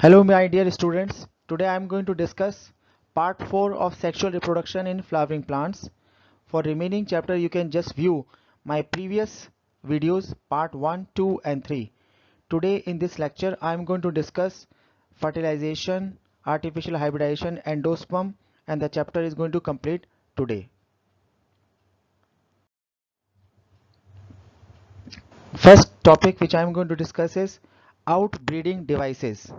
Hello my dear students, today I am going to discuss part 4 of sexual reproduction in flowering plants. For remaining chapter you can just view my previous videos part 1, 2 and 3. Today in this lecture I am going to discuss fertilization, artificial hybridization, endosperm, and the chapter is going to complete today. First topic which I am going to discuss is outbreeding devices.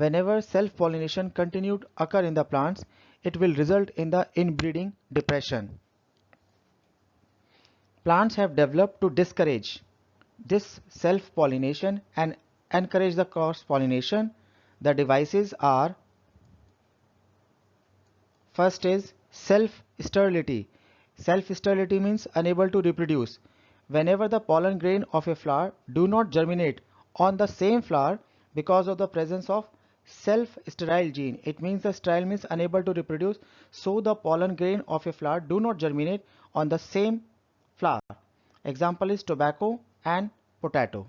Whenever self-pollination continued occur in the plants, it will result in the inbreeding depression. Plants have developed to discourage this self-pollination and encourage the cross-pollination. The devices are: first is self-sterility. Self-sterility means unable to reproduce. Whenever the pollen grain of a flower do not germinate on the same flower because of the presence of self-sterile gene. It means the sterile means unable to reproduce, so the pollen grain of a flower do not germinate on the same flower. Example is tobacco and potato.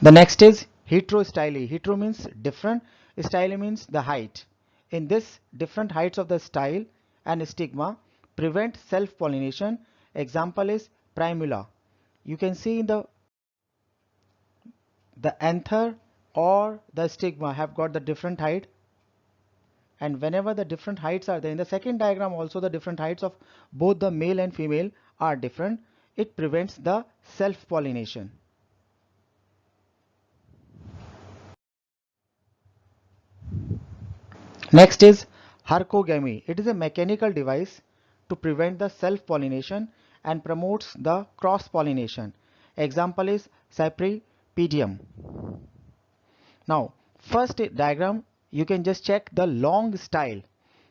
The next is hetero style. Hetero means different, style means the height. In this, different heights of the style and stigma prevent self-pollination. Example is primula. You can see in the anther or the stigma have got the different height, and whenever the different heights are there in the second diagram, also the different heights of both the male and female are different. It prevents the self-pollination. Next is Kogami. It is a mechanical device to prevent the self-pollination and promotes the cross-pollination. Example is Cypripedium. Now, first diagram, you can just check the long style.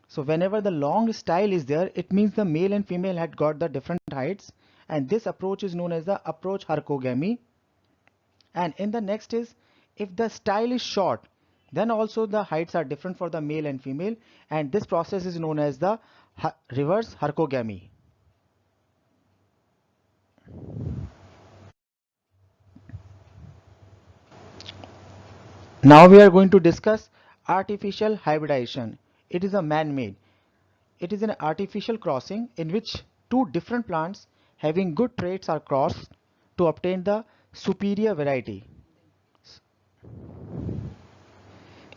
So whenever the long style is there, it means the male and female had got the different heights, and this approach is known as the approach Kogami. And in the next is, if the style is short, then also the heights are different for the male and female, and this process is known as the reverse Kogami. Now we are going to discuss artificial hybridization. It is a man-made. It is an artificial crossing in which two different plants having good traits are crossed to obtain the superior variety.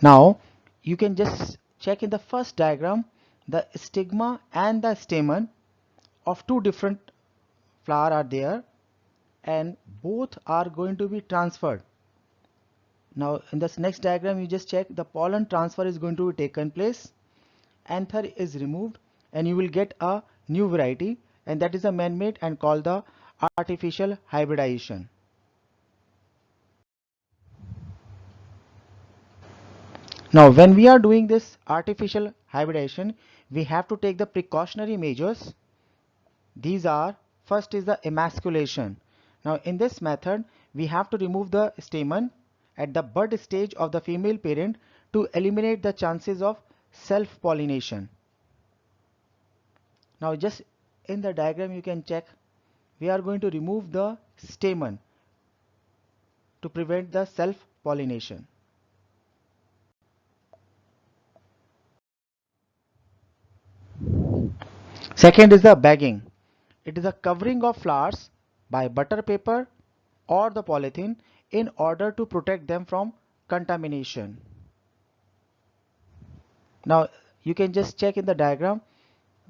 Now you can just check in the first diagram the stigma and the stamen of two different flowers are there, and both are going to be transferred. Now in this next diagram you just check the pollen transfer is going to be taken place, anther is removed, and you will get a new variety, and that is a man-made and called the artificial hybridization. Now when we are doing this artificial hybridization, we have to take the precautionary measures. These are: first is the emasculation. Now in this method we have to remove the stamen at the bud stage of the female parent to eliminate the chances of self-pollination. Now just in the diagram you can check, we are going to remove the stamen to prevent the self-pollination. Second is the bagging. It is a covering of flowers by butter paper or the polythene in order to protect them from contamination. Now you can just check in the diagram,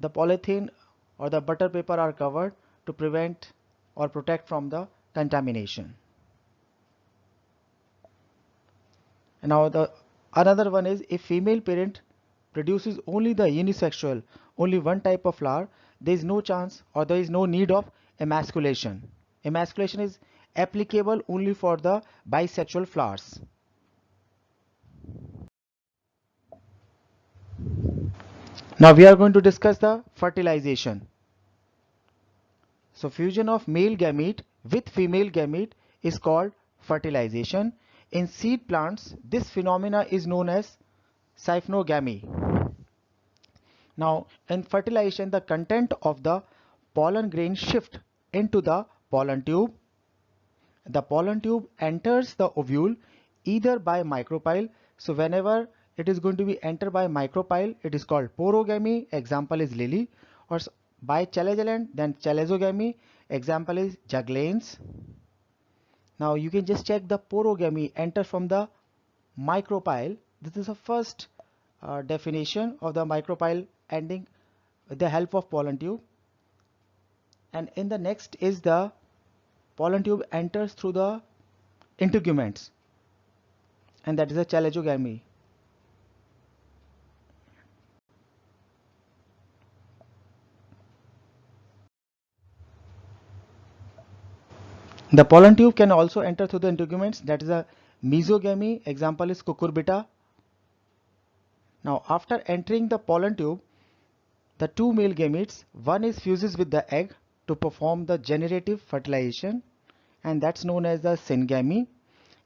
the polythene or the butter paper are covered to prevent or protect from the contamination. And now the another one is, if female parent produces only the unisexual, only one type of flower, there is no chance or there is no need of emasculation. Emasculation is applicable only for the bisexual flowers. Now we are going to discuss the fertilization. So fusion of male gamete with female gamete is called fertilization. In seed plants, this phenomena is known as syphnogamy. Now in fertilization, the content of the pollen grain shift into the pollen tube. The pollen tube enters the ovule either by micropyle. So whenever it is going to be entered by micropyle, it is called porogamy. Example is lily. Or by chalazoland, then chalazogamy. Example is juglans. Now you can just check the porogamy enter from the micropyle. This is the first definition of the micropyle ending with the help of pollen tube. And in the next is the pollen tube enters through the integuments, and that is a chalazogamy. The pollen tube can also enter through the integuments, that is a mesogamy. Example is cucurbita. Now after entering the pollen tube, the two male gametes, one is fuses with the egg to perform the generative fertilization, and that's known as the syngamy,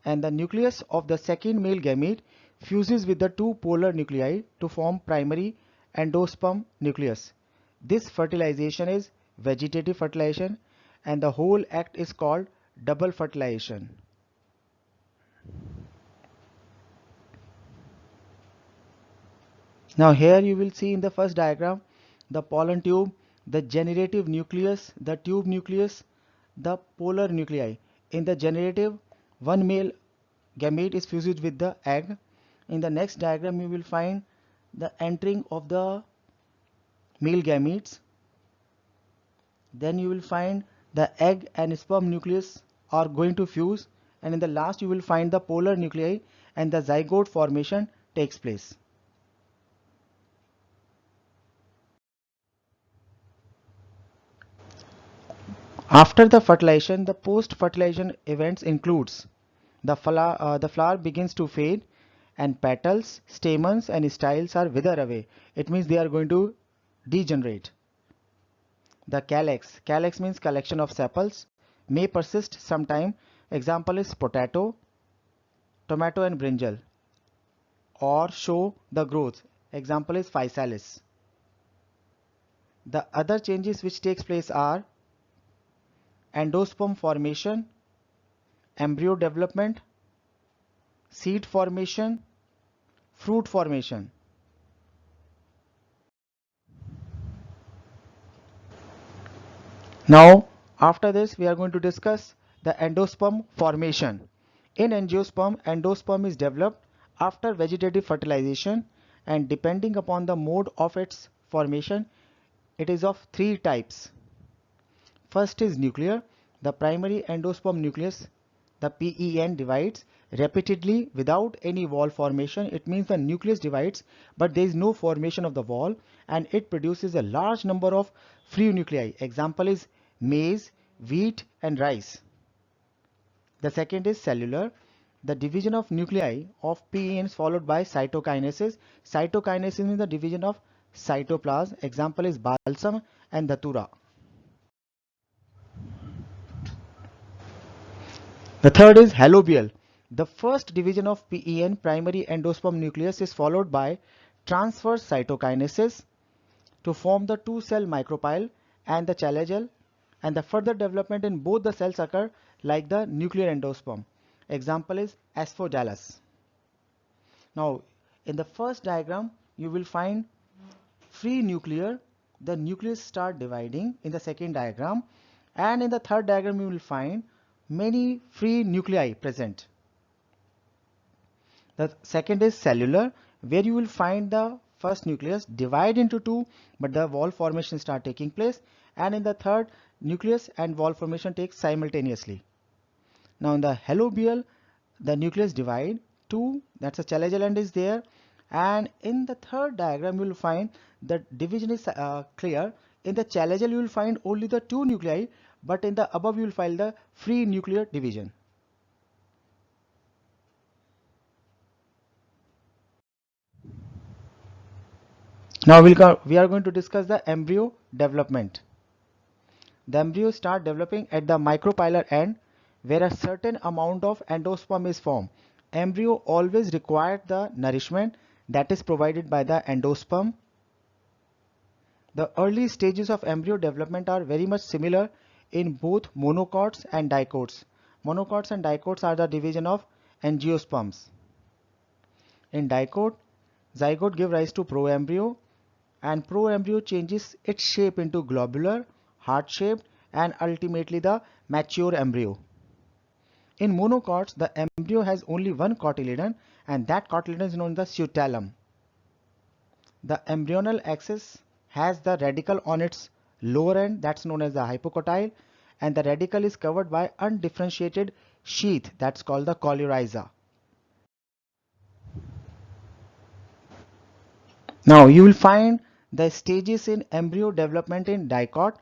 and the nucleus of the second male gamete fuses with the two polar nuclei to form primary endosperm nucleus. This fertilization is vegetative fertilization, and the whole act is called double fertilization. Now here you will see in the first diagram the pollen tube, the generative nucleus, the tube nucleus, the polar nuclei. In the generative, one male gamete is fused with the egg. In the next diagram you will find the entering of the male gametes. Then you will find the egg and sperm nucleus are going to fuse, and in the last you will find the polar nuclei and the zygote formation takes place. After the fertilization, the post-fertilization events includes the flower begins to fade, and petals, stamens and styles are wither away. It means they are going to degenerate. The calyx means collection of sepals, may persist some time. Example is potato, tomato and brinjal, or show the growth. Example is physalis. The other changes which takes place are endosperm formation, embryo development, seed formation, fruit formation. Now after this we are going to discuss the endosperm formation. In angiosperm, endosperm is developed after vegetative fertilization, and depending upon the mode of its formation, it is of three types. First is nuclear. The primary endosperm nucleus, the PEN, divides repeatedly without any wall formation. It means the nucleus divides but there is no formation of the wall, and it produces a large number of free nuclei. Example is maize, wheat and rice. The second is cellular. The division of nuclei of PEN is followed by cytokinesis. Cytokinesis is the division of cytoplasm. Example is balsam and datura. The third is halobial. The first division of PEN, primary endosperm nucleus, is followed by transverse cytokinesis to form the two-cell micropyle and the chalazole, and the further development in both the cells occur like the nuclear endosperm. Example is asphogalus. Now in the first diagram you will find free nuclear, the nucleus start dividing in the second diagram, and in the third diagram you will find many free nuclei present. The second is cellular, where you will find the first nucleus divide into two, but the wall formation start taking place, and in the third, nucleus and wall formation takes simultaneously. Now in the halobial, the nucleus divide two, that's a chalazole end is there, and in the third diagram you will find the division is clear. In the chalazole you will find only the two nuclei, but in the above you will find the free nuclear division. Now we are going to discuss the embryo development. The embryo start developing at the micropylar end, where a certain amount of endosperm is formed. Embryo always require the nourishment that is provided by the endosperm. The early stages of embryo development are very much similar in both monocots and dicots. Monocots and dicots are the division of angiosperms. In dicot, zygote give rise to proembryo, and proembryo changes its shape into globular, heart-shaped, and ultimately the mature embryo. In monocots, the embryo has only one cotyledon, and that cotyledon is known as the scutellum. The embryonal axis has the radicle on its lower end, that's known as the hypocotyle, and the radicle is covered by undifferentiated sheath, that's called the coryza. Now you will find the stages in embryo development in dicot.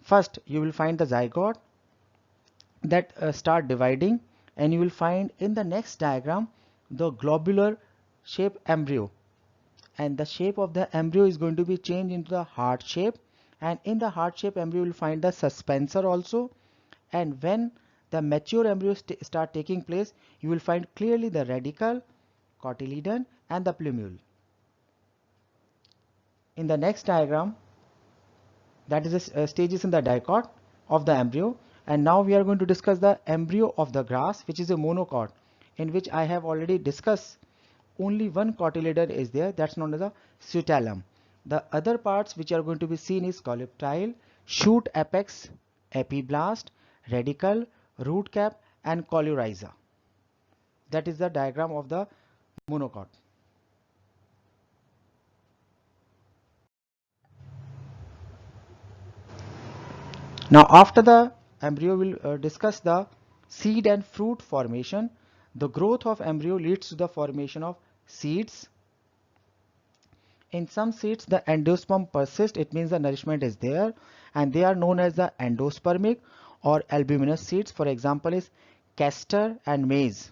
First you will find the zygote that start dividing, and you will find in the next diagram the globular shape embryo, and the shape of the embryo is going to be changed into the heart shape, and in the heart shape embryo you will find the suspensor also, and when the mature embryo start taking place, you will find clearly the radicle, cotyledon, and the plumule. In the next diagram, that is the stages in the dicot of the embryo, and now we are going to discuss the embryo of the grass, which is a monocot, in which I have already discussed only one cotyledon is there, that's known as a scutellum. The other parts which are going to be seen is coleoptile, shoot apex, epiblast, radicle, root cap, and coryza. That is the diagram of the monocot. Now after the embryo, we'll discuss the seed and fruit formation. The growth of embryo leads to the formation of seeds. In some seeds the endosperm persists, it means the nourishment is there, and they are known as the endospermic or albuminous seeds. For example is castor and maize.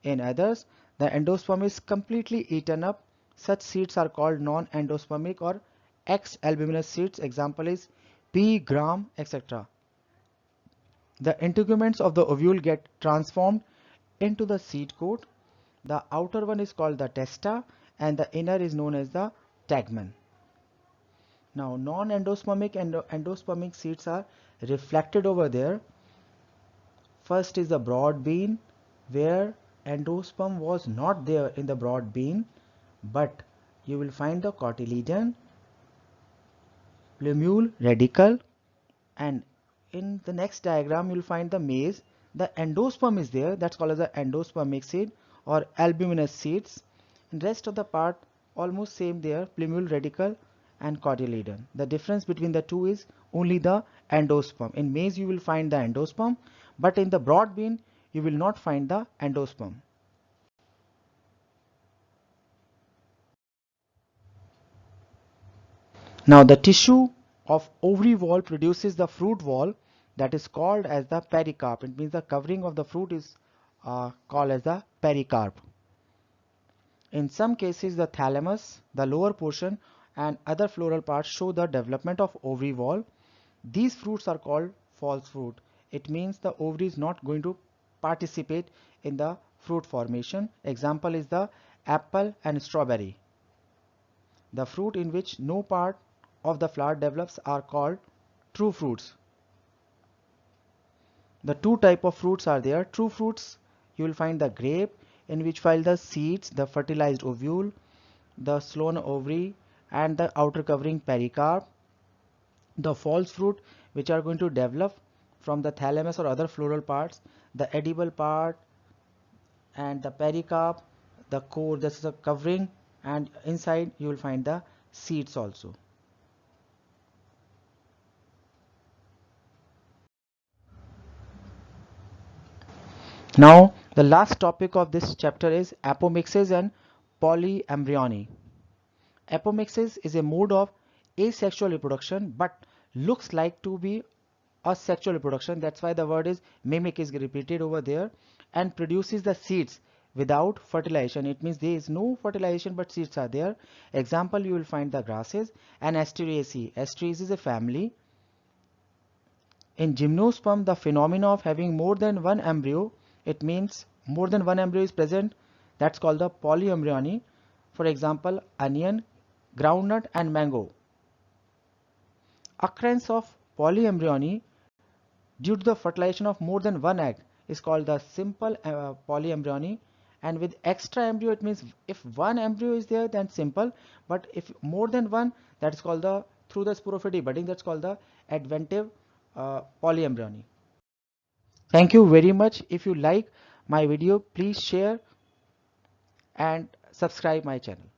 In others the endosperm is completely eaten up. Such seeds are called non-endospermic or X-albuminous seeds. Example is pea, gram, etc. The integuments of the ovule get transformed into the seed coat. The outer one is called the testa, and the inner is known as the tegmen. Now non-endospermic and endospermic seeds are reflected over there. First is the broad bean, where endosperm was not there in the broad bean, but you will find the cotyledon, plumule, radicle, and in the next diagram you will find the maize. The endosperm is there, that's called as the endospermic seed or albuminous seeds, and rest of the part almost same there, plumule, radicle, and cotyledon. The difference between the two is only the endosperm. In maize you will find the endosperm, but in the broad bean you will not find the endosperm. Now the tissue of ovary wall produces the fruit wall, that is called as the pericarp. It means the covering of the fruit is called as the pericarp. In some cases the thalamus, the lower portion, and other floral parts show the development of ovary wall. These fruits are called false fruit. It means the ovary is not going to participate in the fruit formation. Example is the apple and strawberry. The fruit in which no part of the flower develops are called true fruits. The two type of fruits are there. True fruits, you will find the grape, in which find the seeds, the fertilized ovule, the sown ovary, and the outer covering pericarp. The false fruit, which are going to develop from the thalamus or other floral parts, the edible part, and the pericarp, the core, this is a covering, and inside you will find the seeds also. Now the last topic of this chapter is apomixis and polyembryony. Apomixis is a mode of asexual reproduction but looks like to be a sexual reproduction. That's why the word is mimic is repeated over there, and produces the seeds without fertilization. It means there is no fertilization but seeds are there. Example, you will find the grasses and Asteraceae. Asteraceae is a family. In gymnosperm, the phenomena of having more than one embryo, it means more than one embryo is present, that's called the polyembryony. For example, onion, groundnut, and mango. Occurrence of polyembryony due to the fertilization of more than one egg is called the simple polyembryony, and with extra embryo it means if one embryo is there then simple, but if more than one, that's called the through the sporophytic budding, that's called the adventive polyembryony. Thank you very much. If you like my video, please share and subscribe my channel.